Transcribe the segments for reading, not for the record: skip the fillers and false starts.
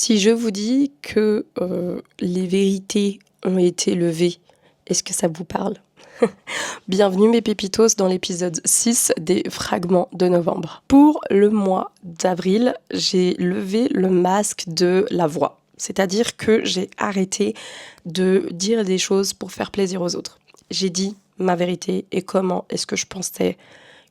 Si je vous dis que les vérités ont été levées, est-ce que ça vous parle? Bienvenue mes pépitos dans l'épisode 6 des Fragments de novembre. Pour le mois d'avril, j'ai levé le masque de la voix. C'est-à-dire que j'ai arrêté de dire des choses pour faire plaisir aux autres. J'ai dit ma vérité et comment est-ce que je pensais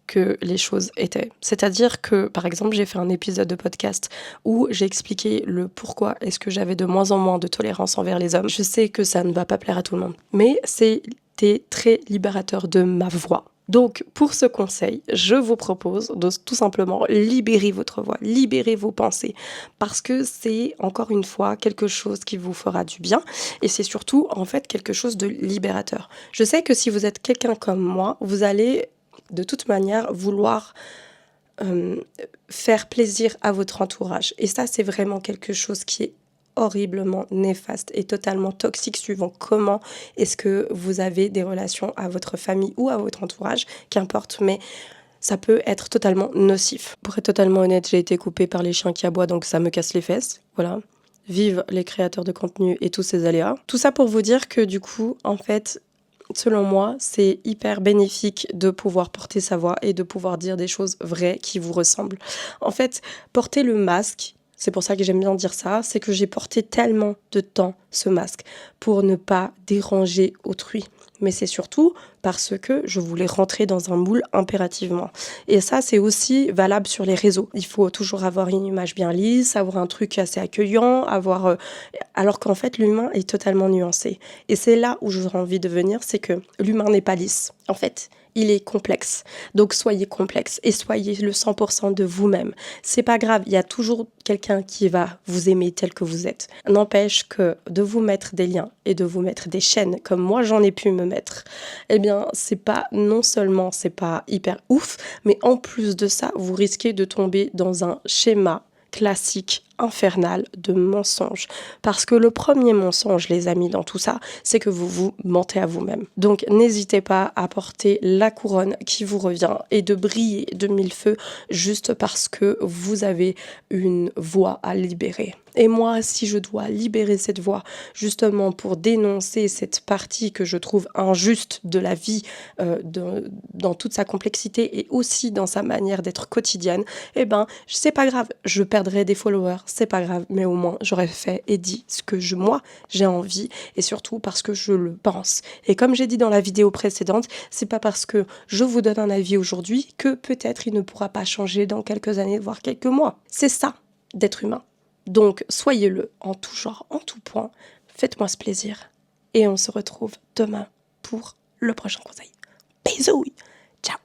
que les choses étaient. C'est-à-dire que, par exemple, j'ai fait un épisode de podcast où j'ai expliqué le pourquoi est-ce que j'avais de moins en moins de tolérance envers les hommes. Je sais que ça ne va pas plaire à tout le monde, mais c'était très libérateur de ma voix. Donc, pour ce conseil, je vous propose de tout simplement libérer votre voix, libérer vos pensées, parce que c'est, encore une fois, quelque chose qui vous fera du bien, et c'est surtout, en fait, quelque chose de libérateur. Je sais que si vous êtes quelqu'un comme moi, vous allez de toute manière vouloir faire plaisir à votre entourage. Et ça, c'est vraiment quelque chose qui est horriblement néfaste et totalement toxique suivant comment est-ce que vous avez des relations à votre famille ou à votre entourage, qu'importe, mais ça peut être totalement nocif. Pour être totalement honnête, j'ai été coupée par les chiens qui aboient, donc ça me casse les fesses, voilà. Vive les créateurs de contenu et tous ces aléas. Tout ça pour vous dire que du coup, en fait, selon moi, c'est hyper bénéfique de pouvoir porter sa voix et de pouvoir dire des choses vraies qui vous ressemblent. En fait, porter le masque, c'est pour ça que j'aime bien dire ça, c'est que j'ai porté tellement de temps ce masque pour ne pas déranger autrui. Mais c'est surtout parce que je voulais rentrer dans un moule impérativement. Et ça, c'est aussi valable sur les réseaux. Il faut toujours avoir une image bien lisse, avoir un truc assez accueillant, alors qu'en fait, l'humain est totalement nuancé. Et c'est là où j'aurais envie de venir, c'est que l'humain n'est pas lisse. En fait, il est complexe. Donc soyez complexe et soyez le 100% de vous-même. C'est pas grave, il y a toujours quelqu'un qui va vous aimer tel que vous êtes. N'empêche que de vous mettre des liens et de vous mettre des chaînes comme moi j'en ai pu me mettre, eh bien c'est pas, non seulement c'est pas hyper ouf, mais en plus de ça, vous risquez de tomber dans un schéma classique, infernal de mensonges. Parce que le premier mensonge, les amis, dans tout ça, c'est que vous vous mentez à vous-même. Donc n'hésitez pas à porter la couronne qui vous revient et de briller de mille feux juste parce que vous avez une voix à libérer. Et moi, si je dois libérer cette voix justement pour dénoncer cette partie que je trouve injuste de la vie dans toute sa complexité et aussi dans sa manière d'être quotidienne, eh ben, c'est pas grave, je perdrai des followers, c'est pas grave, mais au moins j'aurais fait et dit ce que moi j'ai envie et surtout parce que je le pense. Et comme j'ai dit dans la vidéo précédente, c'est pas parce que je vous donne un avis aujourd'hui que peut-être il ne pourra pas changer dans quelques années, voire quelques mois. C'est ça, d'être humain. Donc, soyez-le en tout genre, en tout point. Faites-moi ce plaisir. Et on se retrouve demain pour le prochain conseil. Bisous! Ciao!